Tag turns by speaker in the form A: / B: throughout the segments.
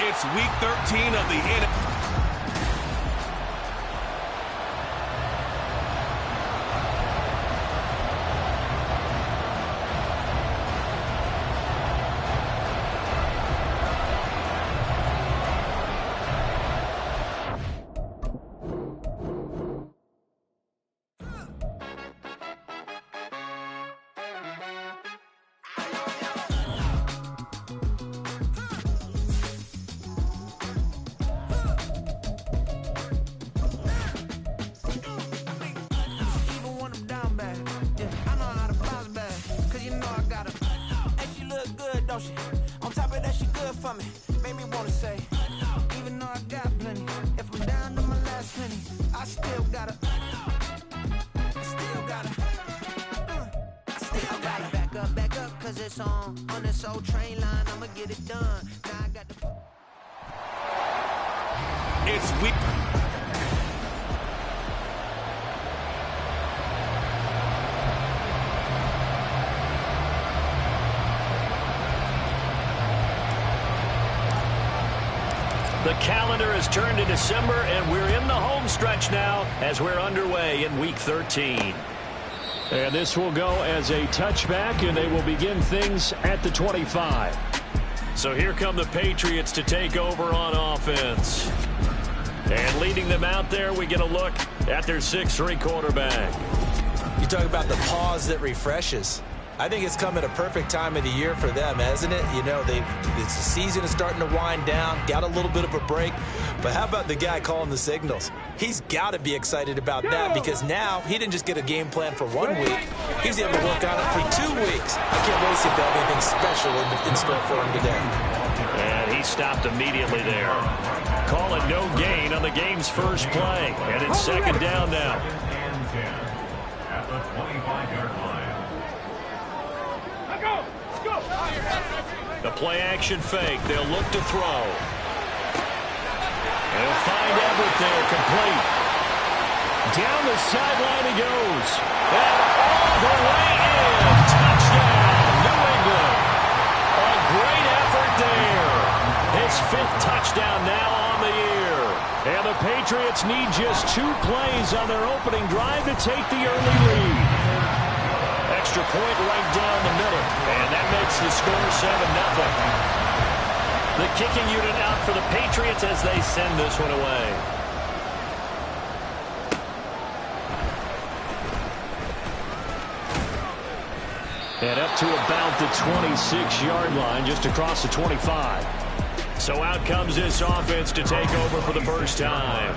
A: It's week 13 of the NFL.
B: On top of that, she good for me. Made me wanna say, even though I got plenty, if I'm down to my last penny, I still gotta back up, cause it's on this old train line, I'ma get it done. Now I got the...
A: It's week...
C: The calendar has turned to December, and we're in the home stretch now as we're underway in Week 13.
D: And this will go as a touchback, and they will begin things at the 25.
C: So here come the Patriots to take over on offense. And leading them out there, we get a look at their 6'3" quarterback.
E: You talk about the pause that refreshes. I think it's come at a perfect time of the year for them, hasn't it? You know, the season is starting to wind down, got a little bit of a break. But how about the guy calling the signals? He's got to be excited about that because now he didn't just get a game plan for 1 week. He's able to work on it for 2 weeks. I can't wait to see if they have anything special in store for him today.
C: And he stopped immediately there. Call it no gain on the game's first play. And it's second down now.
F: At the 25-yard line.
C: The play-action fake. They'll look to throw. They'll find Everett there, complete. Down the sideline he goes. And all the way in. Touchdown, New England. A great effort there. His 5th touchdown now on the year. And the Patriots need just 2 plays on their opening drive to take the early lead. Extra point right down the middle, and that makes the score 7-0. The kicking unit out for the Patriots as they send this one away.
D: And up to about the 26-yard line, just across the 25.
C: So out comes this offense to take over for the first time.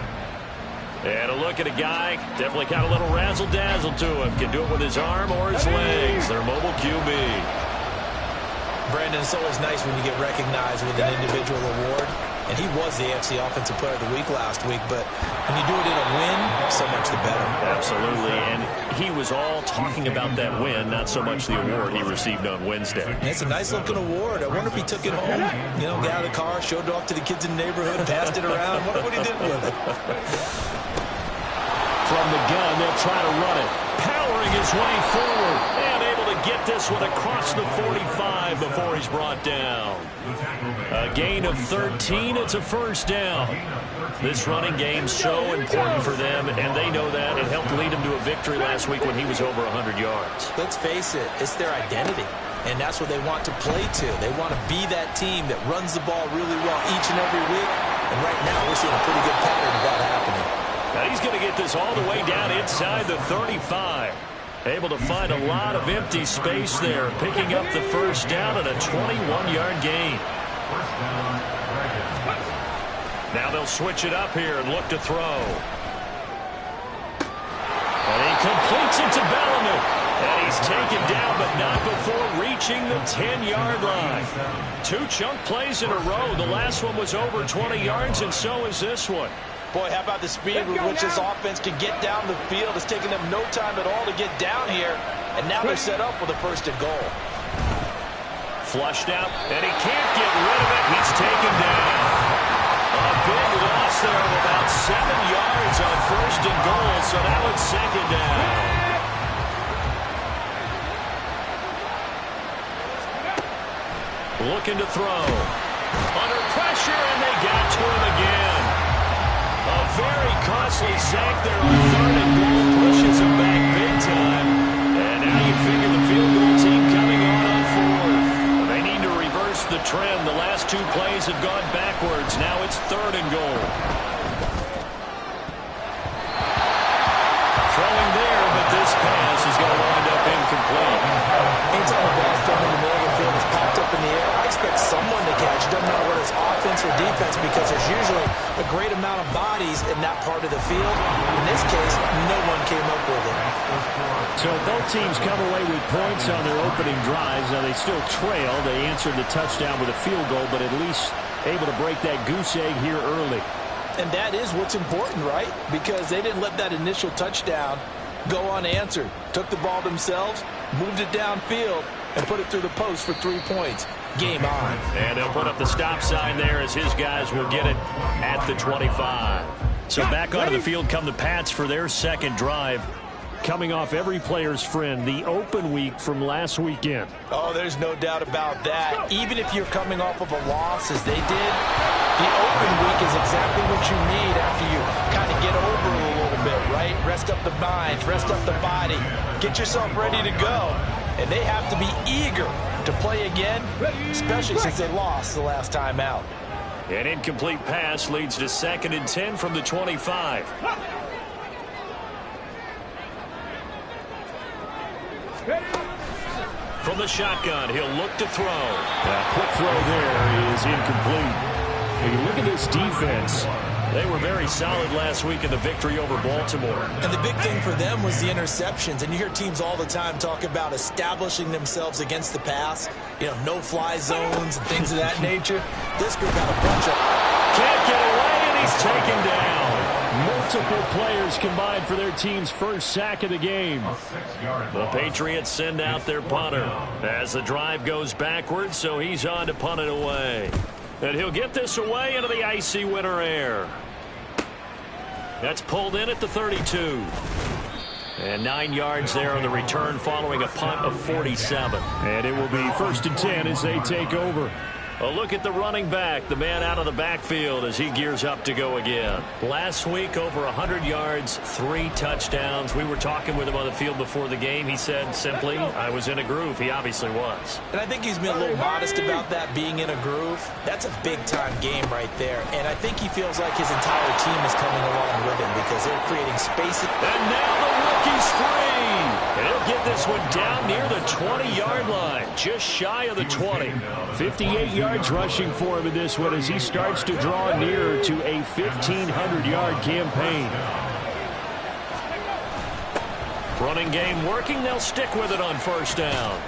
C: And a look at a guy, definitely got a little razzle-dazzle to him. Can do it with his arm or his legs. Their mobile QB.
E: Brandon, it's always nice when you get recognized with an individual award. And he was the AFC Offensive Player of the Week last week. But when you do it in a win, so much the better.
C: Absolutely. And he was all talking about that win, not so much the award he received on Wednesday.
E: It's a nice-looking award. I wonder if he took it home, you know, got out of the car, showed it off to the kids in the neighborhood, passed it around. Wonder what he did with it.
D: From the gun, they'll try to run it.
C: Powering his way forward. And able to get this one across the 45 before he's brought down. A gain of 13. It's a first down. This running game's so important for them, and they know that. It helped lead him to a victory last week when he was over 100 yards.
E: Let's face it, it's their identity. And that's what they want to play to. They want to be that team that runs the ball really well each and every week. And right now, we're seeing a pretty good pattern of that happening.
C: Now he's going to get this all the way down inside the 35. Able to find a lot of empty space there, picking up the first down and a 21-yard gain. Now they'll switch it up here and look to throw. And he completes it to Bellamy. And he's taken down, but not before reaching the 10-yard line. 2 chunk plays in a row. The last one was over 20 yards, and so is this one.
E: Boy, how about the speed with which this offense can get down the field? It's taken them no time at all to get down here. And now they're set up with a 1st and goal.
C: Flushed out, and he can't get rid of it. He's taken down. A big loss there of about 7 yards on 1st and goal, so now it's 2nd down. Looking to throw. Under
D: pressure, and they got to him again. A very costly sack there on 3rd and goal. Pushes him back big time. And now you figure the field goal team coming on 4th. They need to reverse the trend. The last 2 plays have gone backwards. Now it's 3rd and goal. Throwing there, but this pass is going to wind up incomplete.
E: Anytime the ball's thrown in the middle of the field, it's popped up in the air, I expect someone to catch. It doesn't matter whether it's offense or defense, because there's usually a great amount of bodies in that part of the field. In this case, no one came up with it.
D: So both teams come away with points on their opening drives. Now they still trail. They answered the touchdown with a field goal, but at least able to break that goose egg here early.
E: And that is what's important, right? Because they didn't let that initial touchdown go unanswered. Took the ball themselves, moved it downfield, and put it through the post for 3 points. Game on.
D: And they'll put up the stop sign there as his guys will get it at the 25. So back onto the field come the Pats for their second drive. Coming off every player's friend, the open week from last weekend.
E: Oh, there's no doubt about that. Even if you're coming off of a loss as they did, the open week is exactly what you need after you kind of get over a little bit, right? Rest up the mind, rest up the body, get yourself ready to go. And they have to be eager to play again, especially since they lost the last time out.
D: An incomplete pass leads to 2nd and 10 from the 25. From the shotgun, he'll look to throw. A quick throw there is incomplete. When you look at this defense, they were very solid last week in the victory over Baltimore.
E: And the big thing for them was the interceptions. And you hear teams all the time talk about establishing themselves against the pass. You know, no-fly zones and things of that nature. This group got a bunch of...
D: Can't get away, and he's taken down. Multiple players combined for their team's first sack of the game. The Patriots send out their punter as the drive goes backwards, so he's on to punt it away. And he'll get this away into the icy winter air. That's pulled in at the 32. And 9 yards there on the return following a punt of 47. And it will be 1st and 10 as they take over. A look at the running back, the man out of the backfield as he gears up to go again. Last week, over 100 yards, 3 touchdowns. We were talking with him on the field before the game. He said simply, I was in a groove. He obviously was.
E: And I think he's been a little modest about that, being in a groove. That's a big-time game right there. And I think he feels like his entire team is coming along with him because they're creating space.
D: And now the rookie's free. And he'll get this one down near the 20-yard line, just shy of the 20. 58 yards rushing for him in this one as he starts to draw nearer to a 1,500-yard campaign. Running game working. They'll stick with it on 1st down.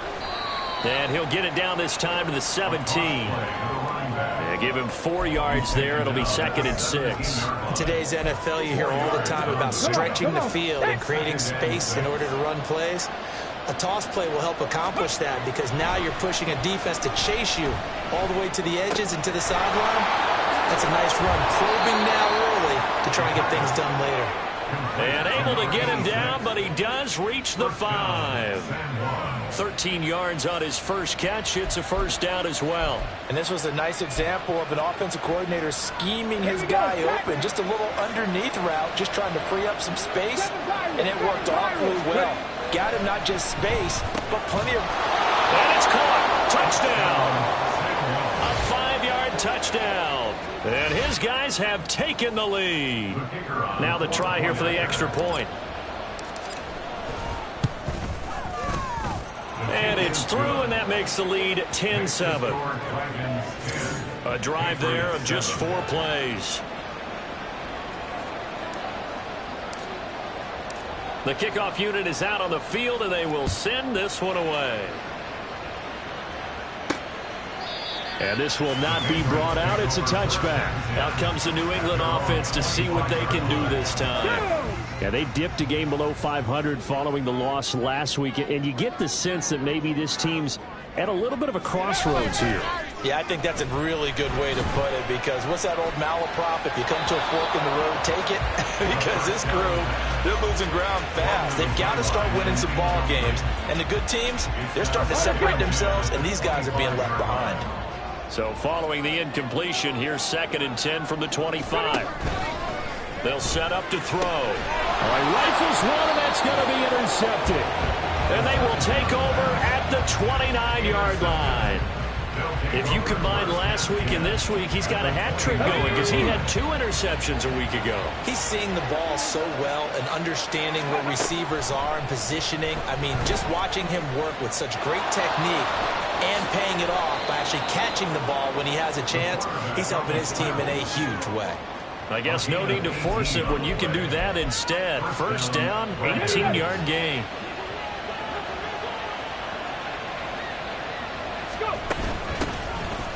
D: And he'll get it down this time to the 17. They give him 4 yards there. It'll be 2nd and 6.
E: In today's NFL, you hear all the time about stretching the field and creating space in order to run plays. A toss play will help accomplish that because now you're pushing a defense to chase you all the way to the edges and to the sideline. That's a nice run, probing now early to try and get things done later.
D: And able to get him down, but he does reach the 5. 13 yards on his first catch. It's a 1st down as well.
E: And this was a nice example of an offensive coordinator scheming his guy open. Just a little underneath route, just trying to free up some space, and it worked awfully well. Got him not just space, but plenty of...
D: And it's caught. Touchdown. A 5-yard touchdown. And his guys have taken the lead. Now the try here for the extra point. And it's through, and that makes the lead 10-7. A drive there of just 4 plays. The kickoff unit is out on the field, and they will send this one away. And this will not be brought out. It's a touchback. Out comes the New England offense to see what they can do this time. Yeah, they dipped a game below 500 following the loss last week, and you get the sense that maybe this team's at a little bit of a crossroads here.
E: Yeah, I think that's a really good way to put it because what's that old malaprop? If you come to a fork in the road, take it. Because this group, they're losing ground fast. They've got to start winning some ball games. And the good teams, they're starting to separate themselves, and these guys are being left behind.
D: So following the incompletion, here's 2nd and 10 from the 25. They'll set up to throw. All right, rifles one, and that's going to be intercepted. And they will take over at the 29-yard line. If you combine last week and this week, he's got a hat trick going because he had 2 interceptions a week ago.
E: He's seeing the ball so well and understanding where receivers are and positioning. I mean, just watching him work with such great technique and paying it off by actually catching the ball when he has a chance, he's helping his team in a huge way.
D: I guess no need to force it when you can do that instead. First down, 18-yard gain.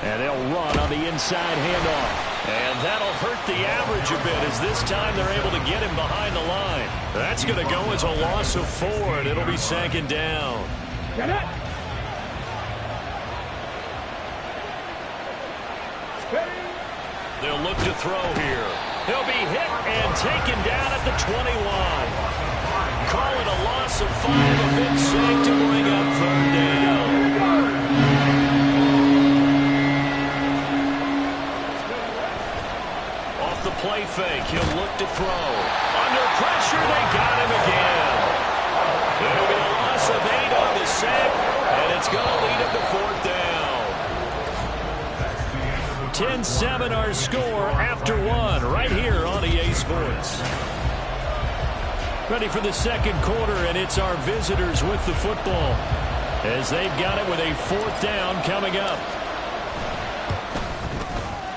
D: And they'll run on the inside handoff. And that'll hurt the average a bit as this time they're able to get him behind the line. That's going to go as a loss of 4, and it'll be 2nd down.
G: Get it.
D: They'll look to throw here. He'll be hit and taken down at the 21. Call it a loss of 5, a big sack to bring up 3rd down. The play fake. He'll look to throw. Under pressure, they got him again. It'll be a loss of 8 on the sack, and it's going to lead him to 4th down. 10-7 our score after 1 right here on EA Sports. Ready for the 2nd quarter, and it's our visitors with the football as they've got it with a 4th down coming up.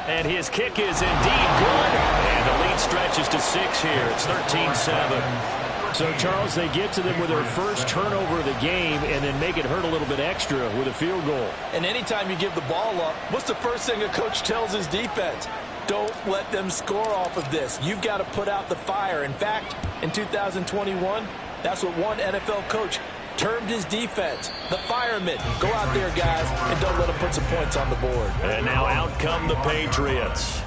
D: And his kick is indeed good. And the lead stretches to 6 here. It's 13-7. So, Charles, they get to them with their first turnover of the game and then make it hurt a little bit extra with a field goal.
E: And anytime you give the ball up, what's the first thing a coach tells his defense? Don't let them score off of this. You've got to put out the fire. In fact, in 2021, that's what one NFL coach termed his defense, the firemen. Go out there, guys, and don't let them put some points on the board.
D: And now out come the Patriots.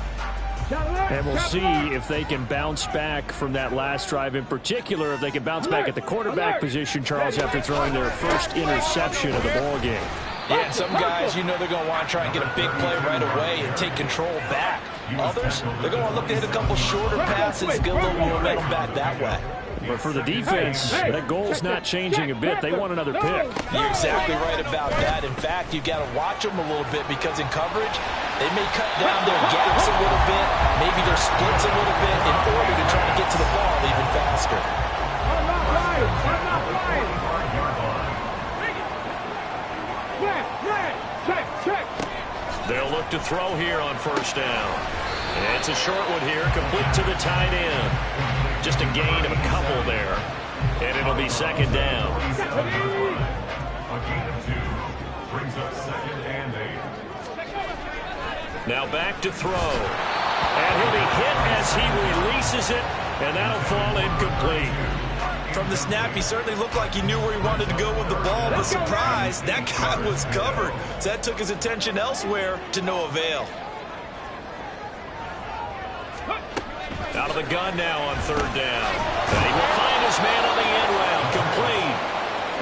D: And we'll see if they can bounce back from that last drive, in particular, if they can bounce back at the quarterback position, Charles, after throwing their first interception of the ball game.
E: Yeah, and some guys, you know they're going to want to try and get a big play right away and take control back. Others, they're going to want to look to hit a couple shorter passes, get a little momentum back that way.
D: But for the defense, that goal's not changing a bit. They want another pick.
E: You're exactly right about that. In fact, you've got to watch them a little bit because in coverage, they may cut down their gaps a little bit, maybe their splits a little bit in order to try to get to the ball even faster.
D: They'll look to throw here on 1st down. And it's a short one here, complete to the tight end. Just a gain of a couple there. And it'll be 2nd down.
F: A gain of 2 brings up 2nd and 8.
D: Now back to throw. And he'll be hit as he releases it. And that'll fall incomplete.
E: From the snap, he certainly looked like he knew where he wanted to go with the ball, but surprise, that guy was covered. So that took his attention elsewhere to no avail.
D: Out of the gun now on 3rd down. And he will find his man on the end round, complete.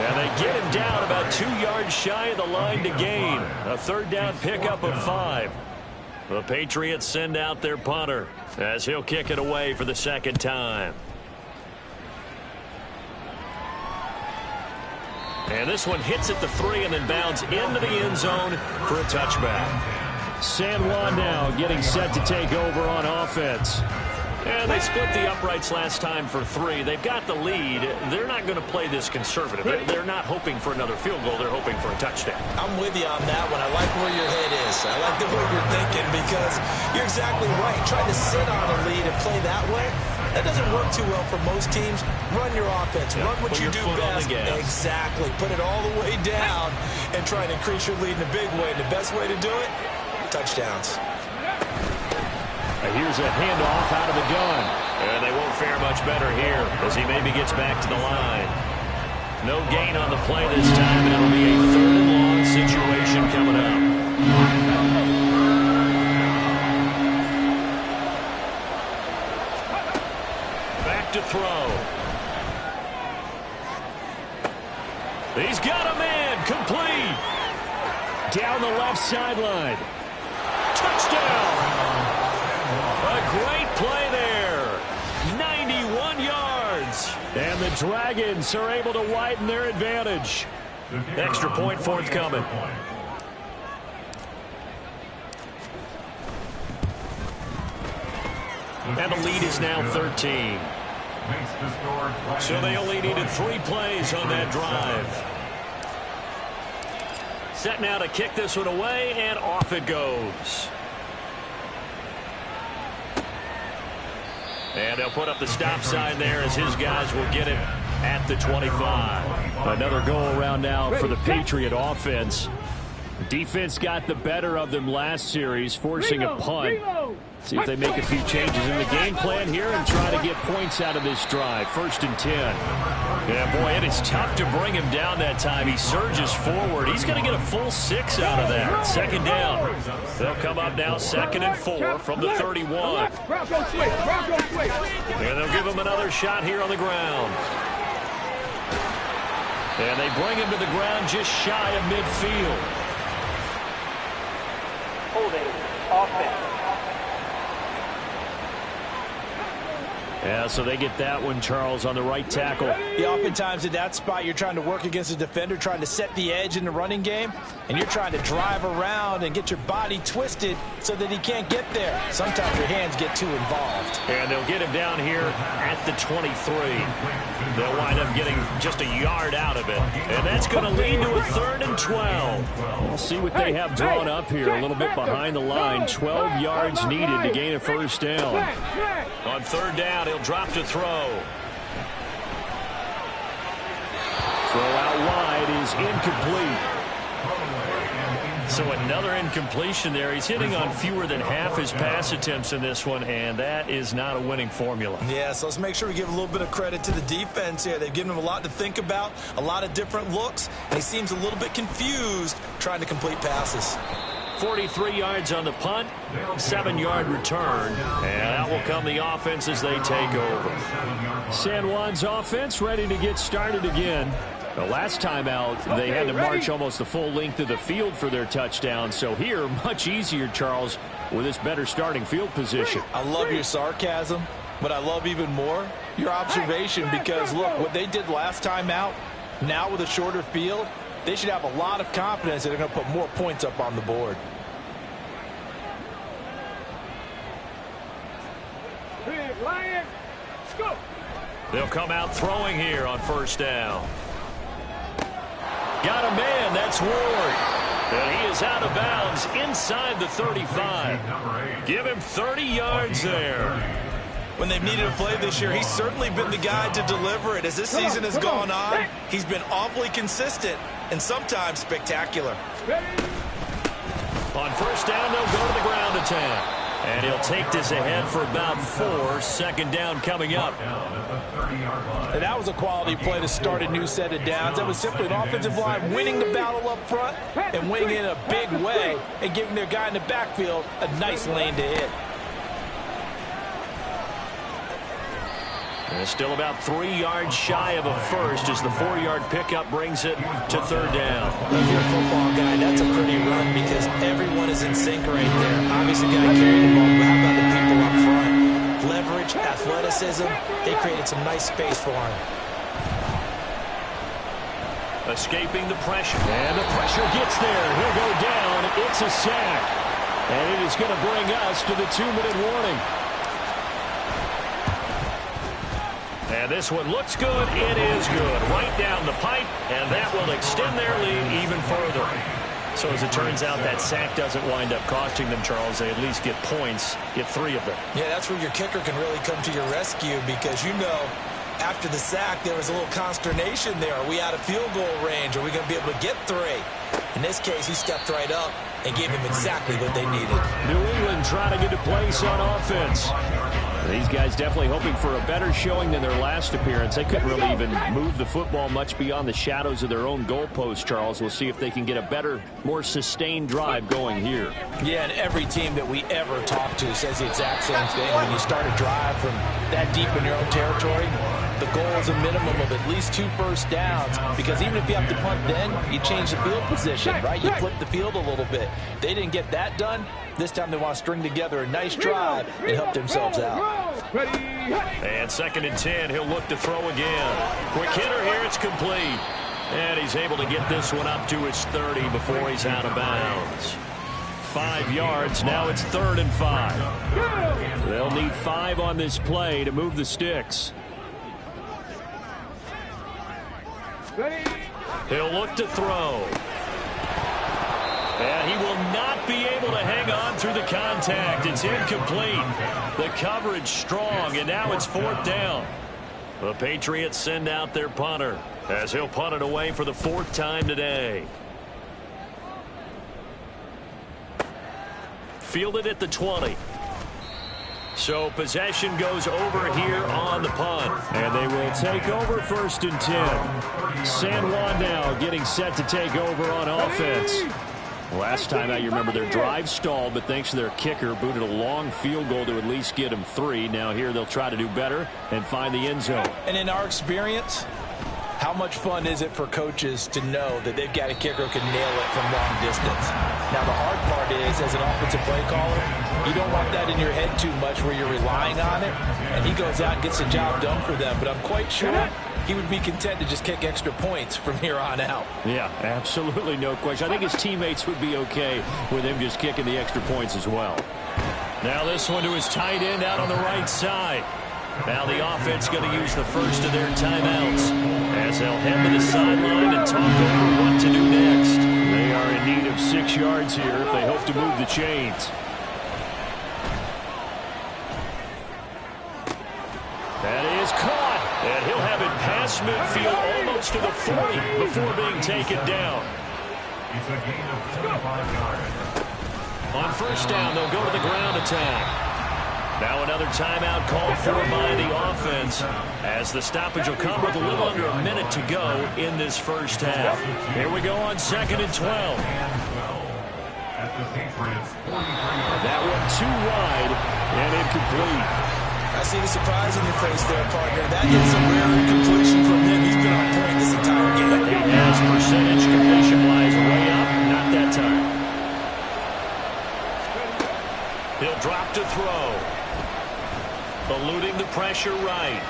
D: And they get him down about 2 yards shy of the line to gain. A 3rd down pickup of 5. The Patriots send out their punter as he'll kick it away for the 2nd time. And this one hits at the 3 and then bounds into the end zone for a touchback. San Juan now getting set to take over on offense. And they split the uprights last time for 3. They've got the lead. They're not going to play this conservative. They're not hoping for another field goal. They're hoping for a touchdown.
E: I'm with you on that one. I like where your head is. I like the way you're thinking because you're exactly right. Trying to sit on a lead and play that way, that doesn't work too well for most teams. Run your offense. Run what you do best. Exactly. Put it all the way down and try and increase your lead in a big way. And the best way to do it, touchdowns.
D: Here's a handoff out of the gun. And they won't fare much better here as he maybe gets back to the line. No gain on the play this time, and it'll be a 3rd and long situation coming up. Back to throw. He's got a man, complete. Down the left sideline. Touchdown! A great play there. 91 yards. And the Dragons are able to widen their advantage. Extra point forthcoming. And the lead is now 13. So they only needed 3 plays on that drive. Set now to kick this one away, and off it goes. And they'll put up the stop sign there as his guys will get it at the 25. Another go around now for the Patriot offense. Defense got the better of them last series, forcing a punt. See if they make a few changes in the game plan here and try to get points out of this drive. 1st and 10. Yeah, boy, it is tough to bring him down that time. He surges forward. He's going to get a full 6 out of that. 2nd down. They'll come up now 2nd and 4 from the 31. And they'll give him another shot here on the ground. And they bring him to the ground just shy of midfield.
G: Holding offense.
D: Yeah, so they get that one, Charles, on the right tackle.
E: Yeah, oftentimes in that spot, you're trying to work against a defender, trying to set the edge in the running game, and you're trying to drive around and get your body twisted so that he can't get there. Sometimes your hands get too involved.
D: And they'll get him down here at the 23. They'll wind up getting just a yard out of it. And that's going to lead to a 3rd and 12. We'll see what they have drawn up here. A little bit behind the line. 12 yards needed to gain a 1st down. On 3rd down, he'll drop to throw. Throw out wide is incomplete. So another incompletion there. He's hitting on fewer than half his pass attempts in this one, and that is not a winning formula.
E: Yeah, so let's make sure we give a little bit of credit to the defense here. They've given him a lot to think about, a lot of different looks, and he seems a little bit confused trying to complete passes.
D: 43 yards on the punt, 7-yard return, and that will come the offense as they take over. San Juan's offense ready to get started again. The last time out, they had to march almost the full length of the field for their touchdown. So here, much easier, Charles, with this better starting field position.
E: I love your sarcasm, but I love even more your observation because, look, what they did last time out, now with a shorter field, they should have a lot of confidence that they're going to put more points up on the board.
D: They'll come out throwing here on 1st down. Got a man, that's Ward. And he is out of bounds inside the 35. Give him 30 yards there.
E: When they've needed a play this year, he's certainly been the guy to deliver it. As this season has gone on, he's been awfully consistent and sometimes spectacular.
D: On 1st down, they'll go to the ground attack. And he'll take this ahead for about 4. 2nd down coming up.
E: And that was a quality play to start a new set of downs. That was simply an offensive line winning the battle up front and winning in a big way and giving their guy in the backfield a nice lane to hit.
D: And still about 3 yards shy of a first as the 4-yard pickup brings it to 3rd down.
E: If you're a football guy, that's a pretty run because everyone is in sync right there. Obviously, got to carry the ball, but how about the people up front? Leverage, athleticism, they created some nice space for him.
D: Escaping the pressure. And the pressure gets there. He'll go down. It's a sack. And it is going to bring us to the 2-minute warning. And this one looks good. It is good. Right down the pipe, and that will extend their lead even further. So as it turns out, that sack doesn't wind up costing them, Charles. They at least get points, get 3 of them.
E: Yeah, that's where your kicker can really come to your rescue because, you know, after the sack, there was a little consternation there. Are we out of field goal range? Are we going to be able to get 3? In this case, he stepped right up and gave them exactly what they needed.
D: New England trying to get a place on offense. These guys definitely hoping for a better showing than their last appearance. They couldn't really even move the football much beyond the shadows of their own goalpost, Charles. We'll see if they can get a better, more sustained drive going here.
E: Yeah, and every team that we ever talk to says the exact same thing. When you start a drive from that deep in your own territory, the goal is a minimum of at least 2 first downs, because even if you have to punt then, you change the field position, right? You flip the field a little bit. They didn't get that done. This time they want to string together a nice drive and help themselves out.
D: And 2nd and 10, he'll look to throw again. Quick hitter here, it's complete. And he's able to get this one up to his 30 before he's out of bounds. 5 yards, now it's 3rd and 5. They'll need 5 on this play to move the sticks. He'll look to throw. And he will not be able to hang on through the contact. It's incomplete. The coverage strong, and now it's 4th down. The Patriots send out their punter as he'll punt it away for the 4th time today. Fielded at the 20. So possession goes over here on the punt. And they will take over 1st and 10. San Juan now getting set to take over on offense. Last time out, you remember their drive stalled, but thanks to their kicker, booted a long field goal to at least get them 3. Now here they'll try to do better and find the end zone.
E: And in our experience, how much fun is it for coaches to know that they've got a kicker who can nail it from long distance? Now, the hard part is, as an offensive play caller, you don't want that in your head too much where you're relying on it, and he goes out and gets the job done for them. But I'm quite sure he would be content to just kick extra points from here on out.
D: Yeah, absolutely, no question. I think his teammates would be okay with him just kicking the extra points as well. Now this one to his tight end out on the right side. Now the offense going to use the first of their timeouts as they'll head to the sideline and talk over what to do next. They are in need of 6 yards here if they hope to move the chains. That is caught, and he'll have it past midfield almost to the 40 before being taken down.
F: It's a gain of 25 yards.
D: On 1st down, they'll go to the ground attack. Now another timeout called for by the offense as the stoppage will come with a little under a minute to go in this 1st half. Here we go on 2nd and 12. That one too wide and incomplete.
E: I see the surprise on your face there, partner. That is a rare completion from him. He's been on point this entire game.
D: He has percentage completion-wise way up. Not that time. He'll drop to throw. Eluding the pressure right.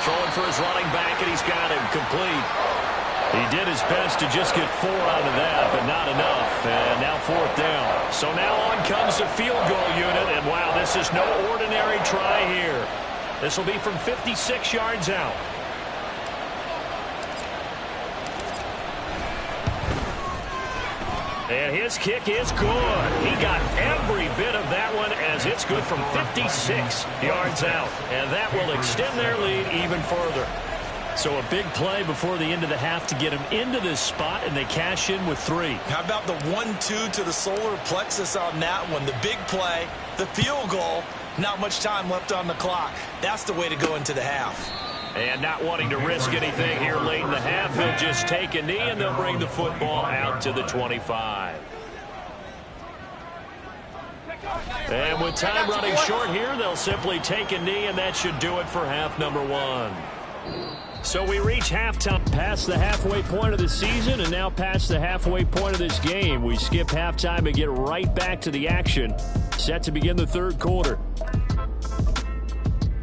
D: Throwing for his running back, and he's got him complete. He did his best to just get 4 out of that, but not enough. And now 4th down. So now on comes the field goal unit, and wow, this is no ordinary try here. This will be from 56 yards out. And his kick is good. He got every bit of that one as it's good from 56 yards out. And that will extend their lead even further. So a big play before the end of the half to get them into this spot, and they cash in with 3.
E: How about the 1-2 to the solar plexus on that one? The big play, the field goal, not much time left on the clock. That's the way to go into the half.
D: And not wanting to risk anything here late in the half, he'll just take a knee, and they'll bring the football out to the 25. And with time running short here, they'll simply take a knee, and that should do it for half number 1. So we reach halftime, past the halfway point of the season, and now past the halfway point of this game. We skip halftime and get right back to the action. Set to begin the 3rd quarter.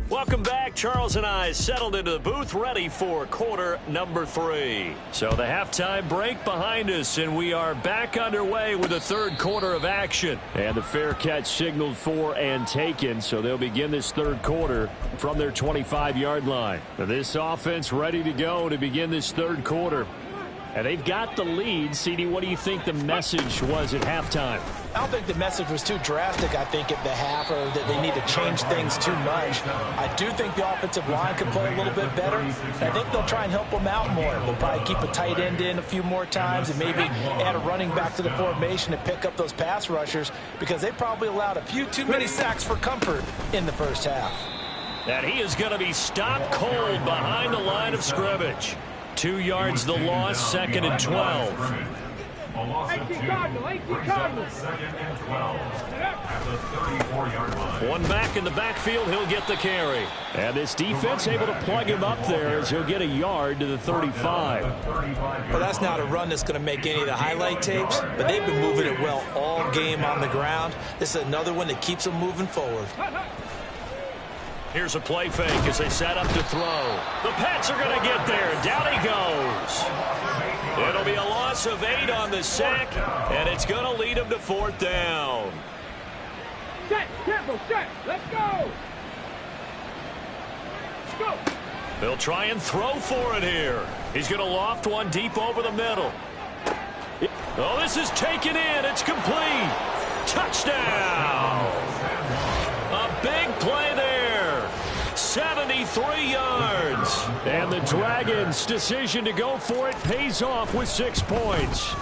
D: Welcome back. Charles and I settled into the booth, ready for quarter number 3. So the halftime break behind us, and we are back underway with the 3rd quarter of action. And the fair catch signaled for and taken, so they'll begin this 3rd quarter from their 25-yard line. This offense ready to go to begin this 3rd quarter. And they've got the lead. CD, what do you think the message was at halftime?
E: I don't think the message was too drastic, I think, at the half, or that they need to change things too much. I do think the offensive line could play a little bit better. I think they'll try and help them out more. They'll probably keep a tight end in a few more times and maybe add a running back to the formation to pick up those pass rushers, because they probably allowed a few too many sacks for comfort in the 1st half.
D: And he is going to be stopped cold behind the line of scrimmage. 2 yards the loss, 2nd and 12.
F: A loss of 2 brings up second and 12 at the 34-yard line.
D: One back in the backfield, he'll get the carry. And this defense able to plug him up there as he'll get a yard to the 35.
E: Well, that's not a run that's going to make any of the highlight tapes, but they've been moving it well all game on the ground. This is another one that keeps them moving forward.
D: Here's a play fake as they set up to throw. The Pats are going to get there. Down he goes. It'll be a loss of 8 on the sack, and it's going to lead him to 4th down.
G: Set, tempo, set, let's go. Let's go.
D: They'll try and throw for it here. He's going to loft one deep over the middle. Oh, this is taken in. It's complete. Touchdown. A big play there. 73 yards. And the Dragons' decision to go for it pays off with 6 points.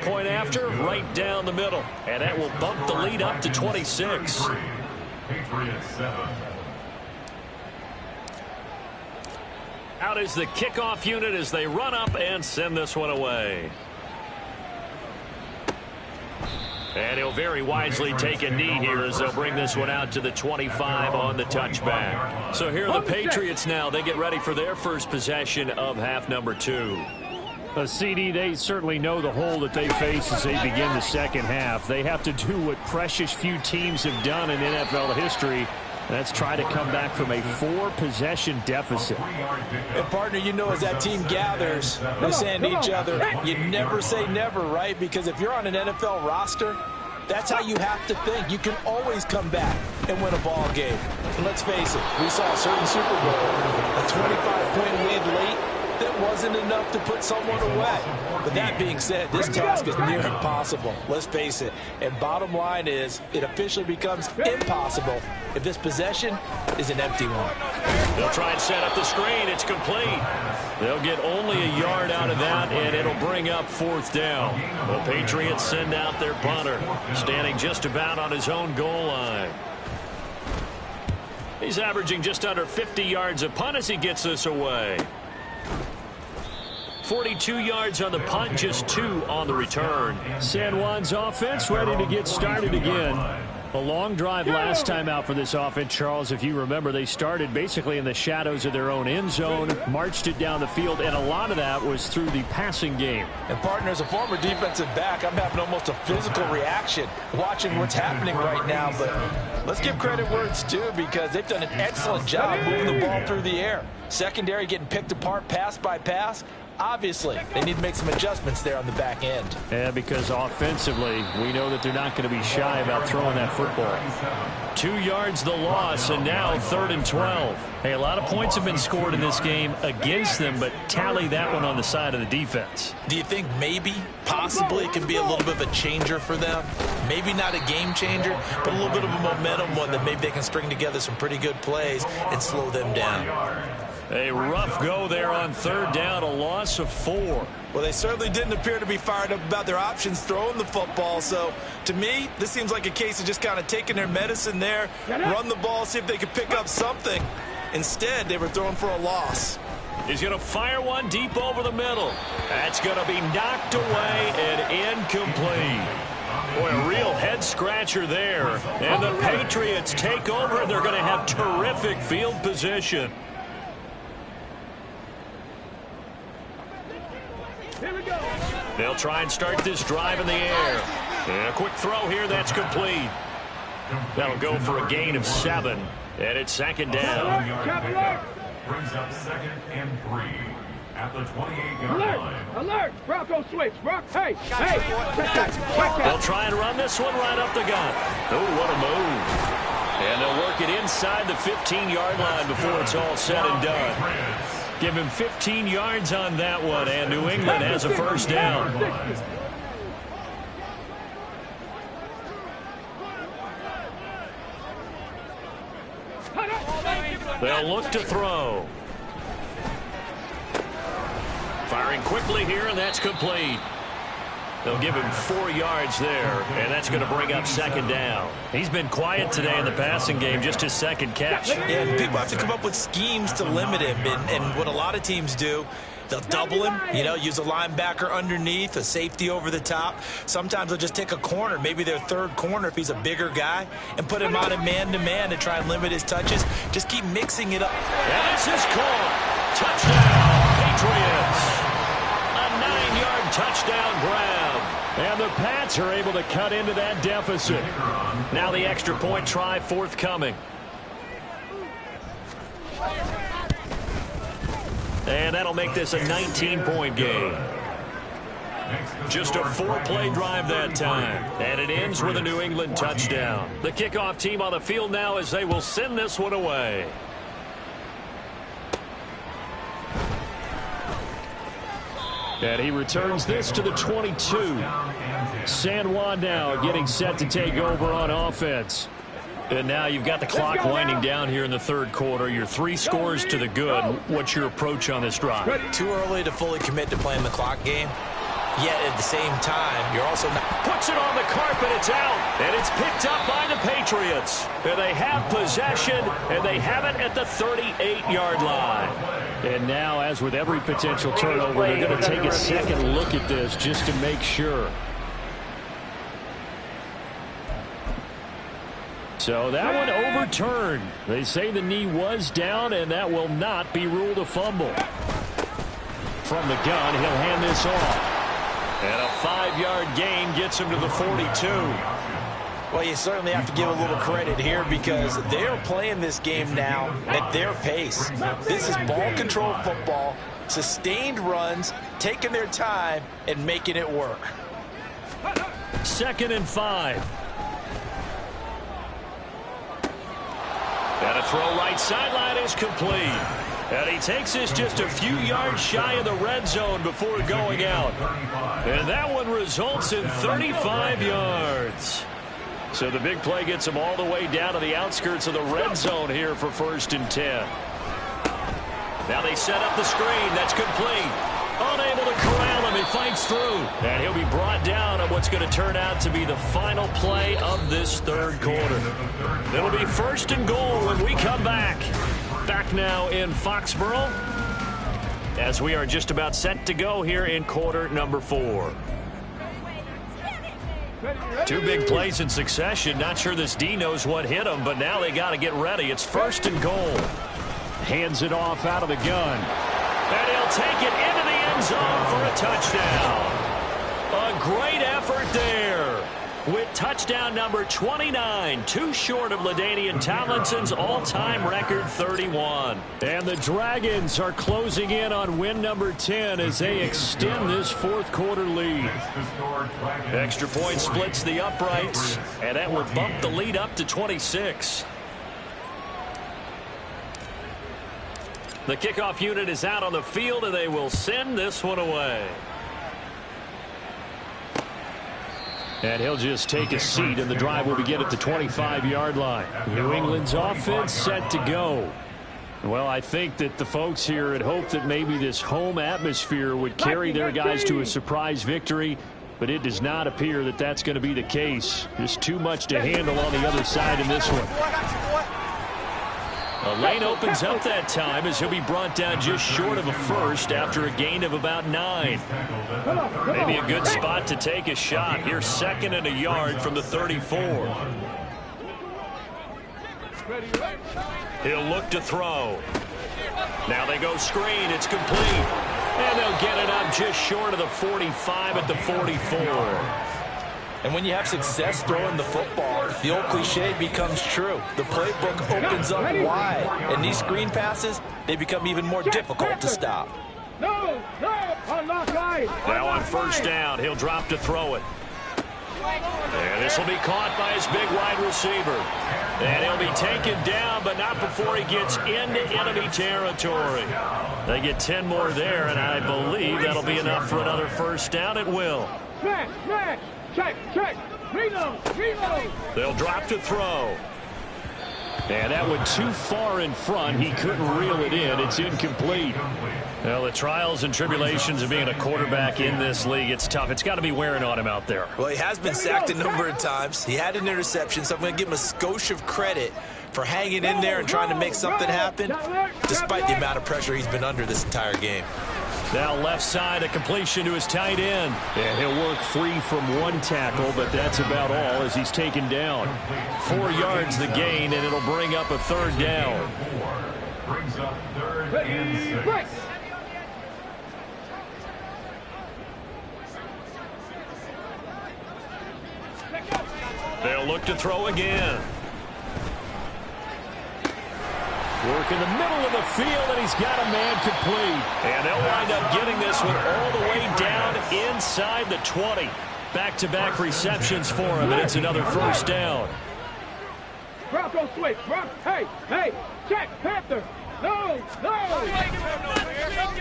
D: Point after, right down the middle. And that will bump the lead up to 26.
F: Patriots 7.
D: Out is the kickoff unit as they run up and send this one away. And he'll very wisely take a knee here as they'll bring this one out to the 25 on the touchback. So here are the Patriots now. They get ready for their first possession of half number 2.
C: CD, they certainly know the hole that they face as they begin the second half. They have to do what precious few teams have done in NFL history. That's try to come back from a 4-possession deficit.
E: And, partner, you know, as that team gathers, they're saying to each other, you never say never, right? Because if you're on an NFL roster, that's how you have to think. You can always come back and win a ball game. And let's face it, we saw a certain Super Bowl, a 25-point lead late. That wasn't enough to put someone away. But that being said, this task is near impossible. Let's face it. And bottom line is, it officially becomes impossible if this possession is an empty one.
D: They'll try and set up the screen. It's complete. They'll get only a yard out of that, and it'll bring up 4th down. The Patriots send out their punter, standing just about on his own goal line. He's averaging just under 50 yards a punt as he gets this away. 42 yards on the punt, just 2 on the return.
C: San Juan's offense ready to get started again. A long drive last time out for this offense, Charles. If you remember, they started basically in the shadows of their own end zone, marched it down the field, and a lot of that was through the passing game.
E: And, partner, as a former defensive back, I'm having almost a physical reaction watching what's happening right now. But let's give credit where it's due, because they've done an excellent job moving the ball through the air. Secondary getting picked apart pass by pass. Obviously, they need to make some adjustments there on the back end.
C: Yeah, because offensively, we know that they're not going to be shy about throwing that football.
D: 2 yards the loss, and now 3rd and 12.
C: Hey, a lot of points have been scored in this game against them, but tally that one on the side of the defense.
E: Do you think maybe, possibly, it can be a little bit of a changer for them? Maybe not a game changer, but a little bit of a momentum one that maybe they can string together some pretty good plays and slow them down.
D: A rough go there on 3rd down, a loss of 4.
E: Well, they certainly didn't appear to be fired up about their options throwing the football. So, to me, this seems like a case of just kind of taking their medicine there, run the ball, see if they could pick up something. Instead, they were throwing for a loss.
D: He's going to fire one deep over the middle. That's going to be knocked away and incomplete. Boy, a real head-scratcher there. And the Patriots take over, and they're going to have terrific field position. They'll try and start this drive in the air. And a quick throw here, that's complete. That'll go for a gain of 7. And it's 2nd down.
F: Brings up 2nd and 3 at the 28-yard line.
G: Alert! Bronco switch, Brock. Hey!
D: They'll try and run this one right up the gut. Oh, what a move. And they'll work it inside the 15-yard line before it's all said and done. Give him 15 yards on that one, and New England has a 1st down. They'll look to throw. Firing quickly here, and that's complete. They'll give him 4 yards there, and that's going to bring up 2nd down. He's been quiet today in the passing game, just his 2nd catch.
E: And people have to come up with schemes to limit him, and what a lot of teams do, They'll double him, you know, use a linebacker underneath, a safety over the top. Sometimes they'll just take a corner, maybe their third corner if he's a bigger guy, and put him on a man-to-man to try and limit his touches. Just keep mixing it up.
D: And this is caught. Touchdown, Patriots. A 9-yard touchdown grab. And the Pats are able to cut into that deficit. Now the extra point try forthcoming. And that'll make this a 19-point game. Just a 4-play drive that time. And it ends with a New England touchdown. The kickoff team on the field now as they will send this one away. And he returns this to the 22. San Juan now getting set to take over on offense. And now you've got the clock winding down here in the third quarter. You're 3 scores to the good. What's your approach on this drive?
E: Too early to fully commit to playing the clock game. Yet at the same time, you're also not.
D: Puts it on the carpet. It's out. And it's picked up by the Patriots. And they have possession, and they have it at the 38-yard line. And now, as with every potential turnover, they're going to take a second look at this just to make sure. So that one overturned. They say the knee was down, and that will not be ruled a fumble. From the gun, he'll hand this off. And a 5-yard gain gets him to the 42.
E: Well, you certainly have to give a little credit here because they are playing this game now at their pace. This is ball control football, sustained runs, taking their time, and making it work.
D: 2nd and 5. And a throw right sideline is complete. And he takes this just a few yards shy of the red zone before going out. And that one results in 35 yards. So the big play gets him all the way down to the outskirts of the red zone here for 1st and 10. Now they set up the screen. That's complete. Unable to corral him. He fights through. And he'll be brought down on what's going to turn out to be the final play of this third quarter. It'll be 1st and goal when we come back. Back now in Foxborough as we are just about set to go here in quarter number 4. 2 big plays in succession. Not sure this D knows what hit him, but now they got to get ready. It's 1st and goal. Hands it off out of the gun. And he'll take it into the end zone for a touchdown. A great effort there. With touchdown number 29, too short of LaDainian Tomlinson's all-time record 31. And the Dragons are closing in on win number 10 as they extend this 4th quarter lead. Extra point splits the uprights, and that would bump the lead up to 26. The kickoff unit is out on the field, and they will send this one away. And he'll just take a seat, and the drive will begin at the 25-yard line. New England's offense set to go. Well, I think that the folks here had hoped that maybe this home atmosphere would carry their guys to a surprise victory, but it does not appear that that's going to be the case. There's too much to handle on the other side in this one. A lane opens up that time as he'll be brought down just short of a first after a gain of about 9. Maybe a good spot to take a shot. Here's 2nd and a yard from the 34. He'll look to throw. Now they go screen. It's complete. And they'll get it up just short of the 45 at the 44.
E: And when you have success throwing the football, the old cliche becomes true. The playbook opens up wide, and these screen passes, they become even more difficult to stop.
G: No, unlock line.
D: Now on 1st down, he'll drop to throw it. And this will be caught by his big wide receiver. And he'll be taken down, but not before he gets into enemy territory. They get 10 more there, and I believe that'll be enough for another 1st down. It will.
G: Smash. Check. Reload.
D: They'll drop to throw. And that went too far in front. He couldn't reel it in. It's incomplete. Well, the trials and tribulations of being a quarterback in this league, it's tough. It's got to be wearing on him out there.
E: Well, he has been sacked a number of times. He had an interception, so I'm going to give him a skosh of credit for hanging in there and trying to make something happen, despite the amount of pressure he's been under this entire game.
D: Now left side, a completion to his tight end. And he'll work free from one tackle, but that's about all as he's taken down. 4 yards the gain, and it'll bring up a third down.
F: Brings up 3rd and 6.
D: They'll look to throw again. Work in the middle of the field, and he's got a man complete. And they'll wind up getting this one all the way down inside the 20. Back-to-back receptions for him, and it's another first down.
G: Bronco switch. Hey, check, Panther. No.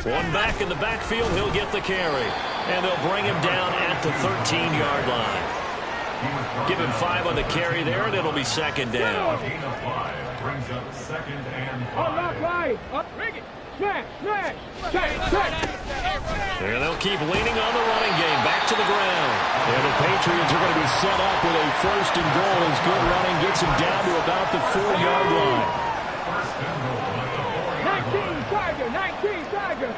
D: One back in the backfield, he'll get the carry. And they'll bring him down at the 13-yard line. Give him 5 on the carry there, and it'll be second down.
F: Brings up 2nd and 5.
G: Unlock line. Bring it. Smash. Check.
D: And they'll keep leaning on the running game. Back to the ground. And the Patriots are going to be set up with a first and goal as good running gets him down to about the 4-yard line.
G: 19 Tiger.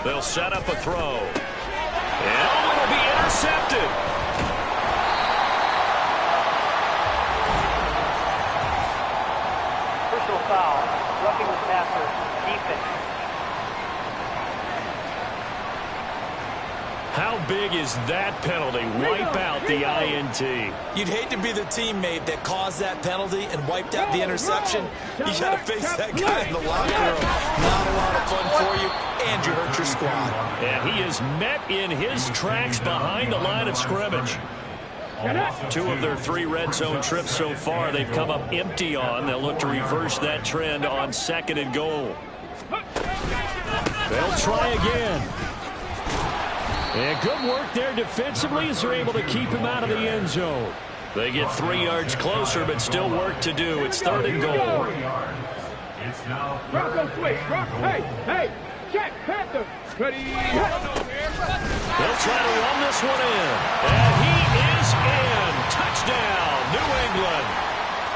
D: They'll set up a throw. And it'll be intercepted.
H: Personal foul. Roughing the passer. Defense.
D: How big is that penalty? Wipe out the INT.
E: You'd hate to be the teammate that caused that penalty and wiped out the interception. You got to face that guy in the locker room. Not a lot of fun for you, and you hurt your squad.
D: And he is met in his tracks behind the line of scrimmage. 2 of their 3 red zone trips so far they've come up empty on. They'll look to reverse that trend on 2nd and goal. They'll try again. And good work there defensively as they're able to keep him out of the end zone. They get 3 yards closer, but still work to do. It's 3rd and goal.
F: It's now
G: Bronco switch. Hey, check, Panther. Ready.
D: They'll try to run this one in. And he is in. Touchdown, New England.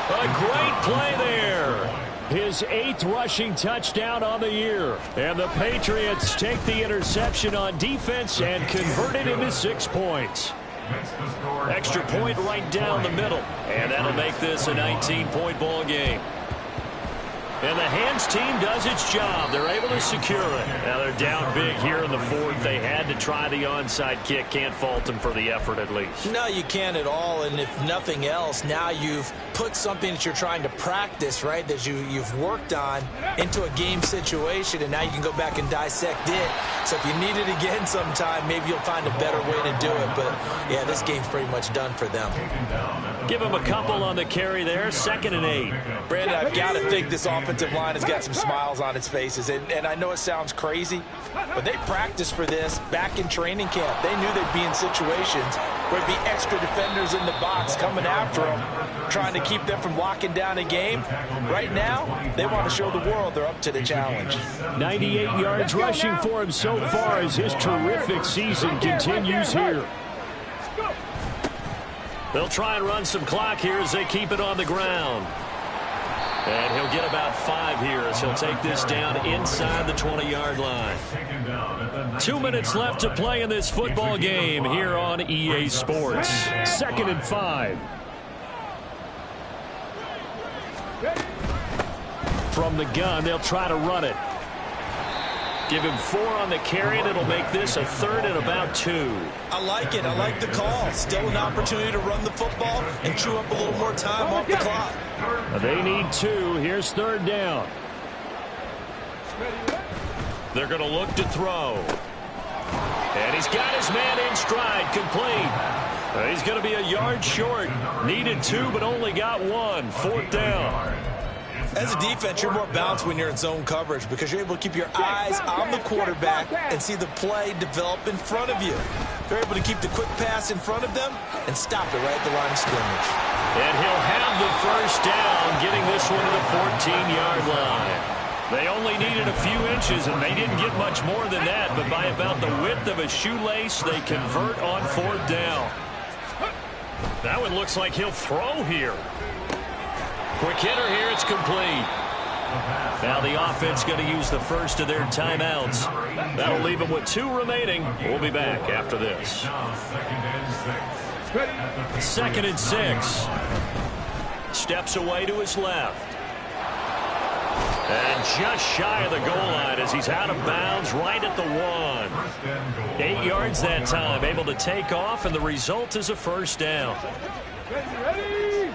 D: A great play there. His 8th rushing touchdown on the year. And the Patriots take the interception on defense and convert it into 6 points. Extra point right down the middle. And that'll make this a 19-point ball game. And the hands team does its job. They're able to secure it. Now they're down big here in the 4th. They had to try the onside kick. Can't fault them for the effort at least.
E: No, you can't at all. And if nothing else, now you've put something that you're trying to practice, right, that you've worked on into a game situation, and now you can go back and dissect it. So if you need it again sometime, maybe you'll find a better way to do it. But, yeah, this game's pretty much done for them.
D: Give him a couple on the carry there. 2nd and 8.
E: Brandon, I've got to think this offensive line has got some smiles on its faces. And I know it sounds crazy, but they practiced for this back in training camp. They knew they'd be in situations where there'd be extra defenders in the box coming after them, trying to keep them from locking down a game. Right now, they want to show the world they're up to the challenge.
D: 98 yards rushing for him so far as his terrific season continues here. They'll try and run some clock here as they keep it on the ground. And he'll get about 5 here as he'll take this down inside the 20-yard line. 2 minutes left to play in this football game here on EA Sports. 2nd and 5. From the gun, they'll try to run it. Give him 4 on the carry, and it'll make this a 3rd and about 2.
E: I like it. I like the call. Still an opportunity to run the football and chew up a little more time off the clock.
D: They need 2. Here's 3rd down. They're going to look to throw. And he's got his man in stride, complete. He's going to be a yard short. Needed 2, but only got 1. 4th down.
E: As a defense, you're more balanced when you're in zone coverage because you're able to keep your eyes on the quarterback and see the play develop in front of you. They're able to keep the quick pass in front of them and stop it right at the line of scrimmage.
D: And he'll have the first down, getting this one to the 14-yard line. They only needed a few inches, and they didn't get much more than that, but by about the width of a shoelace, they convert on 4th down. That one looks like he'll throw here. Quick hitter here. It's complete. Now the offense going to use the first of their timeouts. That'll leave them with 2 remaining. We'll be back after this. 2nd and 6. Steps away to his left. And just shy of the goal line as he's out of bounds right at the 1. 8 yards that time, able to take off, and the result is a first down.
G: Ready?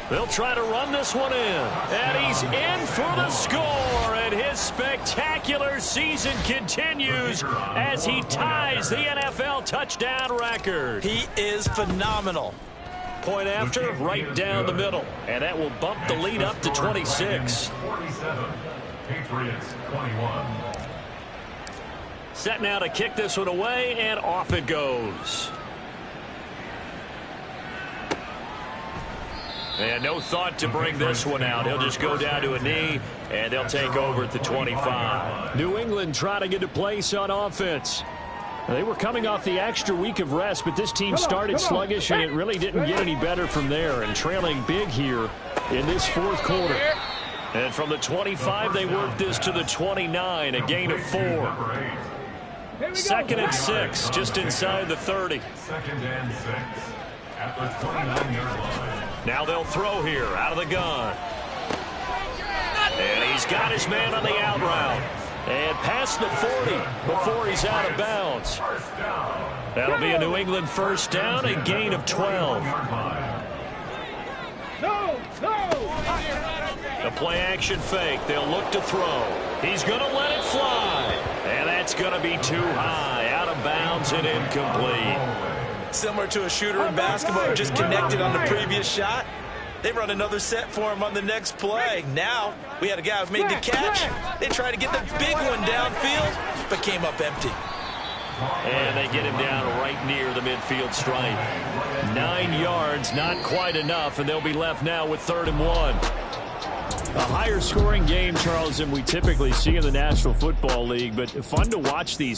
D: They'll try to run this one in. And he's in for the score. And his spectacular season continues as he ties the NFL touchdown record.
E: He is phenomenal.
D: Point after, right down the middle. And that will bump the lead up to 26.
F: 47. Patriots 21.
D: Set now to kick this one away, and off it goes. And no thought to bring this one out. He'll just go down to a knee, and they'll take over at the 25. New England trying to get a place on offense. They were coming off the extra week of rest, but this team started sluggish, and it really didn't get any better from there, and trailing big here in this 4th quarter. And from the 25, they worked this to the 29, a gain of 4. 2nd and 6, just inside the 30.
F: 2nd and 6 at the 29-yard line.
D: Now they'll throw here out of the gun. And he's got his man on the out route. And past the 40 before he's out of bounds. That'll be a New England first down, a gain of 12.
G: No!
D: The play action fake. They'll look to throw. He's going to let it fly. And that's going to be too high. Out of bounds and incomplete.
E: Similar to a shooter in basketball who just connected on the previous shot. They run another set for him on the next play. Now, we had a guy who made the catch. They tried to get the big one downfield, but came up empty.
D: And they get him down right near the midfield stripe. 9 yards, not quite enough, and they'll be left now with 3rd and 1. A higher scoring game, Charles, than we typically see in the National Football League, but fun to watch these